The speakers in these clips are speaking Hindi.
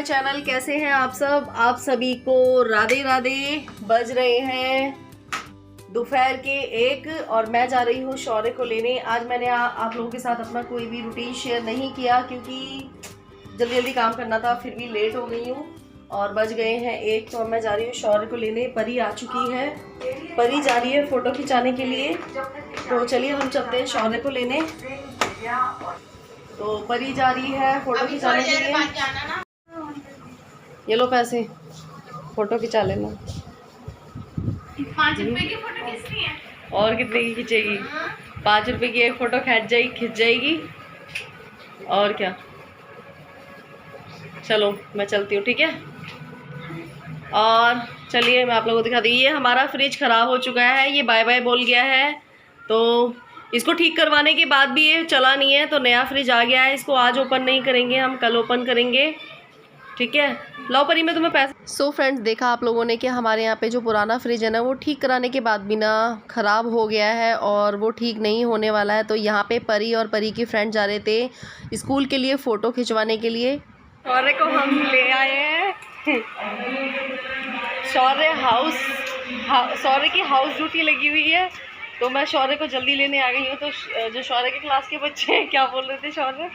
My channel. कैसे हैं आप सब? आप सभी को राधे राधे। बज रहे हैं दोपहर के 1 और मैं जा रही हूँ शौर्य को लेने। आज मैंने आप लोगों के साथ अपना कोई भी रूटीन शेयर नहीं किया क्योंकि जल्दी जल्दी काम करना था, फिर भी लेट हो गई हूँ और बज गए हैं 1। तो अब मैं जा रही हूँ शौर्य को लेने। परी आ चुकी है, परी जा रही है फोटो खिंचाने के लिए। तो चलिए हम चलते हैं शौर्य को लेने। तो परी जा रही है फोटो खिंचाने के लिए। ये लो पैसे, फोटो खिंचा लेना। 5 रुपए की फोटो खींचनी है और कितने की खिंचेगी? 5 रुपए की एक फोटो खिंच जाएगी और क्या। चलो मैं चलती हूँ, ठीक है। और चलिए मैं आप लोगों को दिखा दी। ये हमारा फ्रिज ख़राब हो चुका है, ये बाय बाय बोल गया है। तो इसको ठीक करवाने के बाद भी ये चला नहीं है, तो नया फ्रिज आ गया है। इसको आज ओपन नहीं करेंगे, हम कल ओपन करेंगे, ठीक है। लाओ परी मैं तुम्हें पैसे। सो फ्रेंड्स, देखा आप लोगों ने कि हमारे यहाँ पे जो पुराना फ्रिज है ना, वो ठीक कराने के बाद भी ना ख़राब हो गया है और वो ठीक नहीं होने वाला है। तो यहाँ पे परी और परी की फ्रेंड जा रहे थे स्कूल के लिए फ़ोटो खिंचवाने के लिए। शौर्य को हम ले आए हैं। शौर्य की हाउस ड्यूटी लगी हुई है, तो मैं शौर्य को जल्दी लेने आ गई हूँ। तो जो शौर्य के क्लास के बच्चे हैं, क्या बोल रहे थे शौर्य?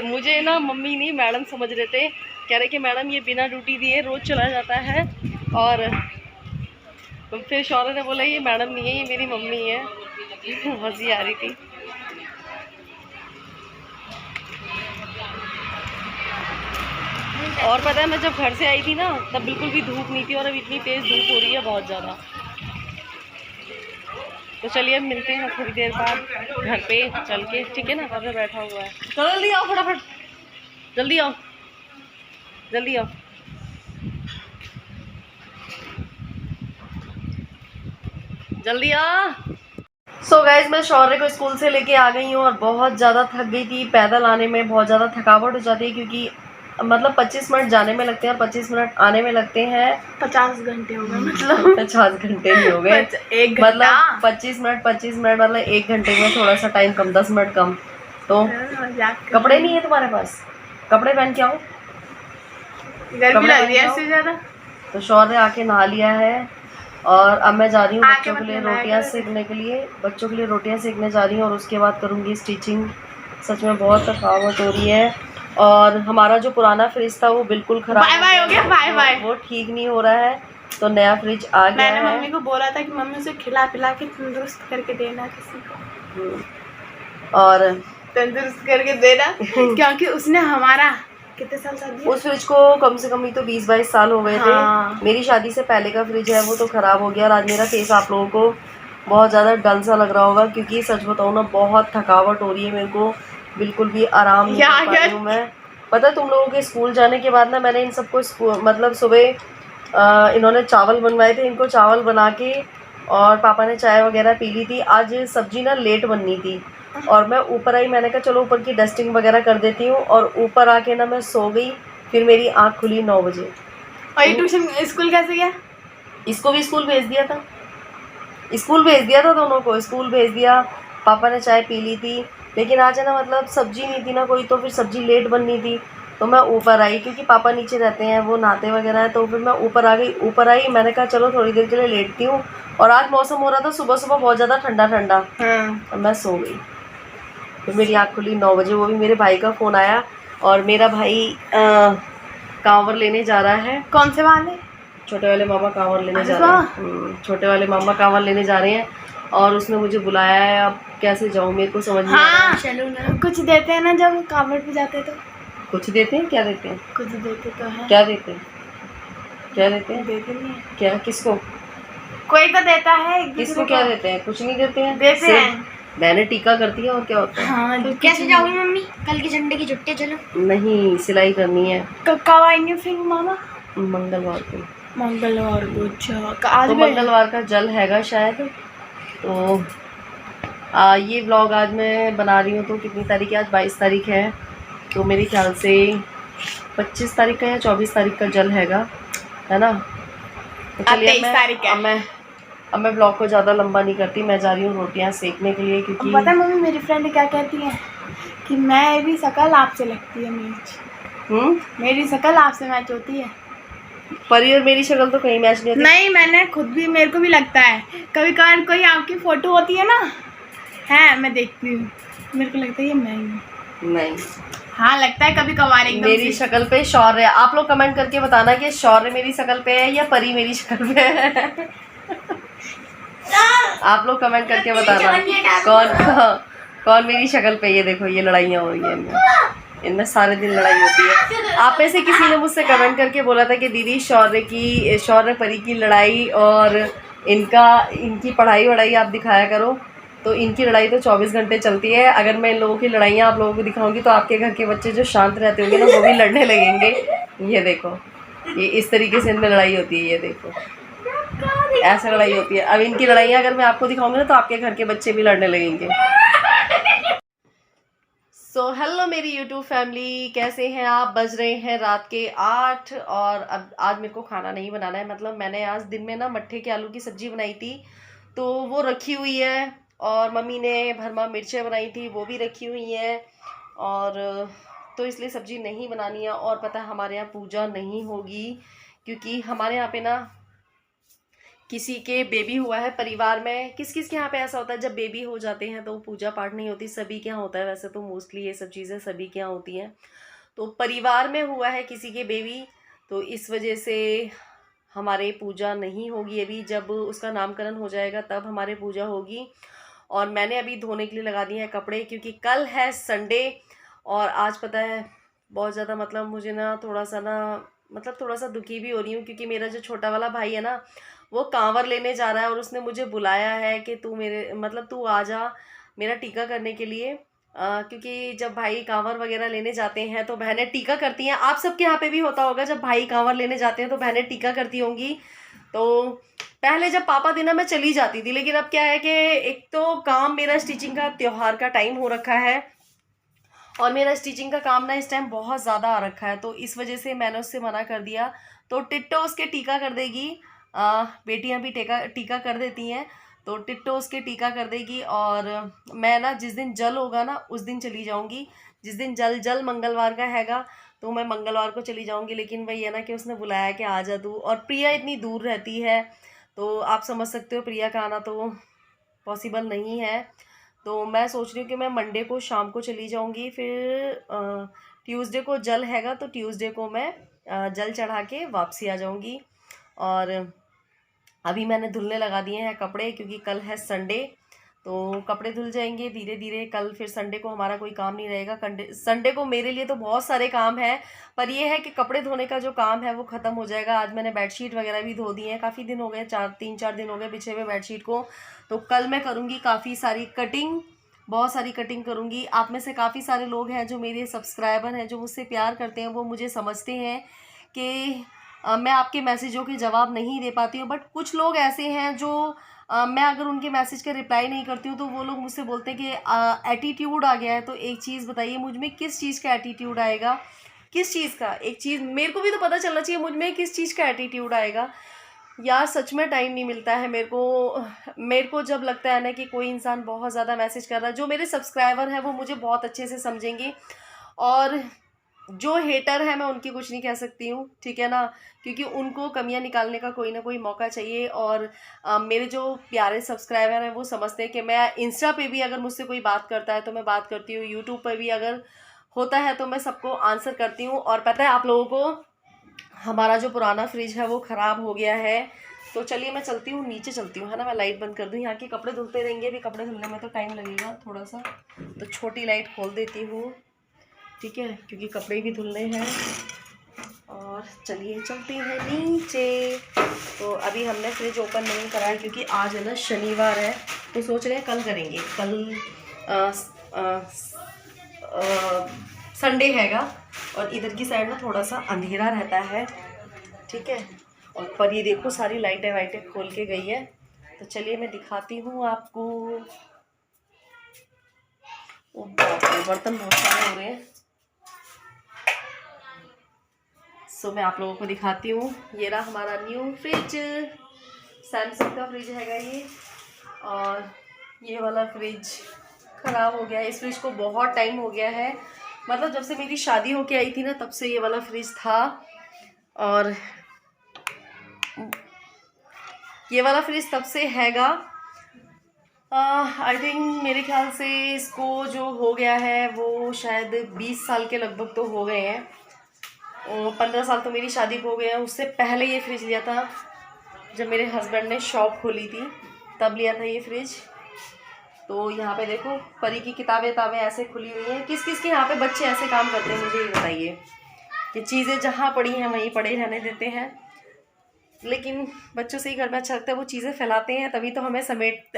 मुझे ना मम्मी नहीं मैडम समझ रहे थे। कह रहे कि मैडम ये बिना ड्यूटी दिए रोज़ चला जाता है। और फिर शौर्य ने बोला ये मैडम नहीं है, ये मेरी मम्मी है। हंसी आ रही थी। और पता है मैं जब घर से आई थी ना, तब बिल्कुल भी धूप नहीं थी और अब इतनी तेज़ धूप हो रही है, बहुत ज़्यादा। तो चलिए अब मिलते हैं थोड़ी देर बाद घर पे चल के, ठीक है ना। घर पे बैठा हुआ है। चलो जल्दी आओ, फटाफट जल्दी आओ, जल्दी आओ। जल्दी आ। सो गाइज, मैं शौर्य को स्कूल से लेके आ गई हूँ और बहुत ज़्यादा थक गई थी। पैदल आने में बहुत ज़्यादा थकावट हो जाती है क्योंकि मतलब 25 मिनट जाने में लगते हैं और 25 मिनट आने में लगते हैं। 50 घंटे हो गए, मतलब 50 घंटे नहीं हो गए, मतलब 25 मिनट मतलब 1 घंटे में थोड़ा सा टाइम कम, 10 मिनट कम। तो कपड़े नहीं है तुम्हारे पास? कपड़े पहन के आओ, गर्मी लग रही है इससे ज़्यादा। तो शौर्य आके नहा लिया है और अब मैं जा रही हूँ बच्चों के लिए रोटियाँ सेकने के लिए। बच्चों के लिए रोटियाँ सेकने जा रही हूँ और उसके बाद करूँगी स्टिचिंग। सच में बहुत थकावट हो रही है। और हमारा जो पुराना फ्रिज था वो बिल्कुल खराब हो गया, वो ठीक नहीं हो रहा है। तो नया फ्रिज आ गया है। मैंने मम्मी को बोला था कि मम्मी उसे खिला पिला के तंदुरुस्त करके देना किसी को, और तंदुरुस्त करके देना क्योंकि उसने हमारा कितने साल तक दिया? उस फ्रिज को कम से कम ही तो 20-22 साल हो गए थे। मेरी शादी से पहले का फ्रिज है, वो तो ख़राब हो गया। और आज मेरा फेस आप लोगों को बहुत ज़्यादा डल सा लग रहा होगा क्योंकि सच बताऊँ ना, बहुत थकावट हो रही है मेरे को, बिल्कुल भी आराम नहीं कर पा रही हूँ मैं। पता तुम लोगों के स्कूल जाने के बाद ना, मैंने इन सबको मतलब सुबह इन्होंने चावल बनवाए थे, इनको चावल बना के और पापा ने चाय वगैरह पी ली थी। आज सब्ज़ी ना लेट बननी थी और मैं ऊपर आई, मैंने कहा चलो ऊपर की डस्टिंग वगैरह कर देती हूँ। और ऊपर आके ना मैं सो गई, फिर मेरी आँख खुली 9 बजे। और ये ट्यूशन स्कूल कैसे गया? इसको भी स्कूल भेज दिया था, स्कूल भेज दिया था, दोनों को स्कूल भेज दिया। पापा ने चाय पी ली थी, लेकिन आज है ना मतलब सब्जी नहीं थी ना कोई, तो फिर सब्जी लेट बननी थी। तो मैं ऊपर आई क्योंकि पापा नीचे रहते हैं, वो नहाते वगैरह हैं। तो फिर मैं ऊपर आ गई। ऊपर आई, मैंने कहा चलो थोड़ी देर के लिए लेटती हूँ। और आज मौसम हो रहा था सुबह सुबह बहुत ज़्यादा ठंडा ठंडा, तो मैं सो गई। फिर मेरी आँख खुली 9 बजे। वो भी मेरे भाई का फ़ोन आया और मेरा भाई कांवर लेने जा रहा है। कौन से वाले? छोटे वाले मामा कांवर लेने जा रहे हैं। छोटे वाले मामा कांवर लेने जा रहे हैं और उसने मुझे बुलाया है। अब कैसे जाऊँ मेरे को समझ नहीं आ रहा है। चलो ना, कुछ देते हैं ना जब कांवर पे जाते तो। कुछ देते हैं? क्या देते हैं? कुछ देते तो है। क्या देते हैं? क्या देते हैं? देते नहीं है। क्या? किसको? कोई तो देता है। किसको क्या देते हैं? कुछ नहीं देते हैं। देते हैं। मैंने टीका करती है और क्या होता है। हाँ, तो कैसे जाओगी मम्मी? कल की संडे की छुट्टी, चलो। नहीं, सिलाई करनी है। कब आएंगे फिर मामा? मंगलवार को। मंगलवार को? अच्छा, आज तो मंगलवार का जल हैगा शायद। तो ये व्लॉग आज मैं बना रही हूँ। तो कितनी तारीख है आज? 22 तारीख है। तो मेरे ख्याल से 25 तारीख का या 24 तारीख का जल हैगा, है ना। तो चलिए अब मैं ब्लॉग को ज़्यादा लंबा नहीं करती। मैं जा रही हूँ रोटियाँ सेकने के लिए क्योंकि पता है मम्मी मेरी फ्रेंड क्या कहती है कि मैं भी शक्ल आपसे लगती है मिर्च। मेरी शक्ल आपसे मैच होती है? परी और मेरी शक्ल तो कहीं मैच नहीं होती। नहीं, मैंने खुद भी, मेरे को भी लगता है कभी कभार कोई आपकी फोटो होती है ना, है मैं देखती हूँ, मेरे को लगता है ये मैं हूँ। नहीं, हाँ लगता है कभी कभार एकदम मेरी से। शक्ल पे शौर्य। आप लोग कमेंट करके बताना कि शौर्य मेरी शक्ल पे है या परी मेरी शक्ल पे है। आप लोग कमेंट करके बताना कौन मेरी शक्ल पे। ये देखो, ये लड़ाइयाँ हो रही है इनमें सारे दिन लड़ाई होती है। आप में से किसी ने मुझसे कमेंट करके बोला था कि दीदी शौर्य परी की लड़ाई और इनकी पढ़ाई वढ़ाई आप दिखाया करो। तो इनकी लड़ाई तो 24 घंटे चलती है। अगर मैं इन लोगों की लड़ाइयाँ आप लोगों को दिखाऊंगी तो आपके घर के बच्चे जो शांत रहते होंगे ना, वो भी लड़ने लगेंगे। ये देखो, ये इस तरीके से इनमें लड़ाई होती है। ये देखो, ऐसे लड़ाई होती है। अब इनकी लड़ाइयाँ अगर मैं आपको दिखाऊंगी ना तो आपके घर के बच्चे भी लड़ने लगेंगे। सो हेलो मेरी यूट्यूब फैमिली, कैसे हैं आप? बज रहे हैं रात के 8 और अब आज मेरे को खाना नहीं बनाना है। मतलब मैंने आज दिन में ना मट्ठे के आलू की सब्जी बनाई थी, तो वो रखी हुई है। और मम्मी ने भरमा मिर्चें बनाई थी, वो भी रखी हुई हैं। और तो इसलिए सब्जी नहीं बनानी है। और पता है हमारे यहाँ पूजा नहीं होगी, क्योंकि हमारे यहाँ पे ना किसी के बेबी हुआ है परिवार में। किस किस के यहाँ पे ऐसा होता है, जब बेबी हो जाते हैं तो पूजा पाठ नहीं होती। सभी के यहाँ होता है, वैसे तो मोस्टली ये सब चीज़ें सभी के यहाँ होती हैं। तो परिवार में हुआ है किसी के बेबी, तो इस वजह से हमारे पूजा नहीं होगी अभी। जब उसका नामकरण हो जाएगा तब हमारे पूजा होगी। और मैंने अभी धोने के लिए लगा दिए हैं कपड़े, क्योंकि कल है संडे। और आज पता है बहुत ज़्यादा, मतलब मुझे ना थोड़ा सा दुखी भी हो रही हूँ, क्योंकि मेरा जो छोटा वाला भाई है ना, वो कांवर लेने जा रहा है। और उसने मुझे बुलाया है कि तू आ जा मेरा टीका करने के लिए। क्योंकि जब भाई कांवर वगैरह लेने जाते हैं तो बहनें टीका करती हैं। आप सबके यहाँ पे भी होता होगा, जब भाई कांवर लेने जाते हैं तो बहनें टीका करती होंगी। तो पहले जब पापा दिन मैं चली जाती थी, लेकिन अब क्या है कि एक तो काम, मेरा स्टिचिंग का त्योहार का टाइम हो रखा है और मेरा स्टिचिंग का काम ना इस टाइम बहुत ज़्यादा आ रखा है, तो इस वजह से मैंने उससे मना कर दिया। तो टिट्टो उसके टीका कर देगी। बेटियां भी टीका कर देती हैं, तो टिट्टो उसके टीका कर देगी। और मैं ना जिस दिन जल होगा ना उस दिन चली जाऊंगी। जिस दिन जल मंगलवार का हैगा तो मैं मंगलवार को चली जाऊंगी। लेकिन वही है ना कि उसने बुलाया कि आ जा तू, और प्रिया इतनी दूर रहती है तो आप समझ सकते हो प्रिया का आना तो पॉसिबल नहीं है। तो मैं सोच रही हूँ कि मैं मंडे को शाम को चली जाऊँगी। फिर ट्यूसडे को जल हैगा तो ट्यूसडे को मैं जल चढ़ा के वापसी आ जाऊँगी। और अभी मैंने धुलने लगा दिए हैं कपड़े, क्योंकि कल है संडे, तो कपड़े धुल जाएंगे धीरे धीरे। कल फिर संडे को हमारा कोई काम नहीं रहेगा। संडे को मेरे लिए तो बहुत सारे काम हैं, पर ये है कि कपड़े धोने का जो काम है वो ख़त्म हो जाएगा। आज मैंने बेडशीट वगैरह भी धो दी हैं, काफ़ी दिन हो गए, 3-4 दिन हो गए बिछे हुए बेडशीट को। तो कल मैं करूँगी काफ़ी सारी कटिंग, बहुत सारी कटिंग करूँगी। आप में से काफ़ी सारे लोग हैं जो मेरे सब्सक्राइबर हैं, जो मुझसे प्यार करते हैं, वो मुझे समझते हैं कि मैं आपके मैसेजों के जवाब नहीं दे पाती हूँ। बट कुछ लोग ऐसे हैं जो मैं अगर उनके मैसेज का रिप्लाई नहीं करती हूँ तो वो लोग मुझसे बोलते हैं कि एटीट्यूड आ गया है। तो एक चीज़ बताइए, मुझ में किस चीज़ का एटीट्यूड आएगा? किस चीज़ का? एक चीज़ मेरे को भी तो पता चलना चाहिए, मुझ में किस चीज़ का एटीट्यूड आएगा। यार सच में टाइम नहीं मिलता है मेरे को जब लगता है ना कि कोई इंसान बहुत ज़्यादा मैसेज कर रहा है, जो मेरे सब्सक्राइबर हैं वो मुझे बहुत अच्छे से समझेंगे। और जो हेटर है मैं उनकी कुछ नहीं कह सकती हूँ, ठीक है ना, क्योंकि उनको कमियां निकालने का कोई ना कोई मौका चाहिए। और मेरे जो प्यारे सब्सक्राइबर हैं वो समझते हैं कि मैं इंस्टा पे भी अगर मुझसे कोई बात करता है तो मैं बात करती हूँ, यूट्यूब पर भी अगर होता है तो मैं सबको आंसर करती हूँ। और पता है आप लोगों को, हमारा जो पुराना फ्रिज है वो ख़राब हो गया है। तो चलिए मैं चलती हूँ, नीचे चलती हूँ, है ना। मैं लाइट बंद कर दूँ, यहाँ के कपड़े धुलते रहेंगे, अभी कपड़े धुलने में तो टाइम लगेगा थोड़ा सा, तो छोटी लाइट खोल देती हूँ, ठीक है, क्योंकि कपड़े भी धुलने हैं। और चलिए चलते हैं नीचे। तो अभी हमने फ्रिज ओपन नहीं करा है, क्योंकि आज है ना शनिवार है, तो सोच रहे हैं कल करेंगे। कल संडे हैगा और इधर की साइड ना थोड़ा सा अंधेरा रहता है, ठीक है। और पर ये देखो सारी लाइटें वाइटें खोल के गई है। तो चलिए मैं दिखाती हूँ आपको। ओ बाप रे, बर्तन बहुत सारे हो रहे हैं। सो मैं आप लोगों को दिखाती हूँ। ये रहा हमारा न्यू फ्रिज, सैमसंग का फ्रिज हैगा ये। और ये वाला फ्रिज ख़राब हो गया है। इस फ्रिज को बहुत टाइम हो गया है, मतलब जब से मेरी शादी होके आई थी ना, तब से ये वाला फ्रिज था। और ये वाला फ्रिज तब से हैगा। आई थिंक मेरे ख्याल से इसको जो हो गया है वो शायद 20 साल के लगभग तो हो गए हैं। 15 साल तो मेरी शादी को हो गए हैं। उससे पहले ये फ्रिज लिया था जब मेरे हस्बैंड ने शॉप खोली थी, तब लिया था ये फ्रिज। तो यहाँ पे देखो परी की किताबें ऐसे खुली हुई हैं। किस किस के यहाँ पे बच्चे ऐसे काम करते हैं मुझे ये बताइए, कि चीज़ें जहाँ पड़ी हैं वहीं पड़े रहने देते हैं। लेकिन बच्चों से ही घर में अच्छा लगता है, वो चीज़ें फैलाते हैं, तभी तो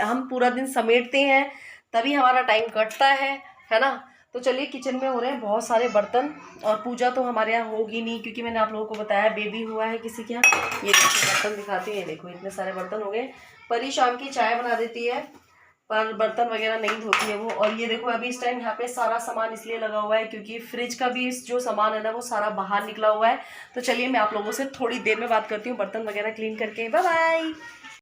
हम पूरा दिन समेटते हैं, तभी हमारा टाइम कटता है ना। तो चलिए किचन में हो रहे हैं बहुत सारे बर्तन, और पूजा तो हमारे यहाँ होगी नहीं, क्योंकि मैंने आप लोगों को बताया बेबी हुआ है किसी के यहाँ। ये देखिए बर्तन दिखाते हैं, देखो इतने सारे बर्तन हो गए। परी शाम की चाय बना देती है, पर बर्तन वगैरह नहीं धोती है वो। और ये देखो अभी इस टाइम यहाँ पे सारा सामान इसलिए लगा हुआ है क्योंकि फ्रिज का भी जो सामान है ना वो सारा बाहर निकला हुआ है। तो चलिए मैं आप लोगों से थोड़ी देर में बात करती हूँ बर्तन वगैरह क्लीन करके। Bye bye.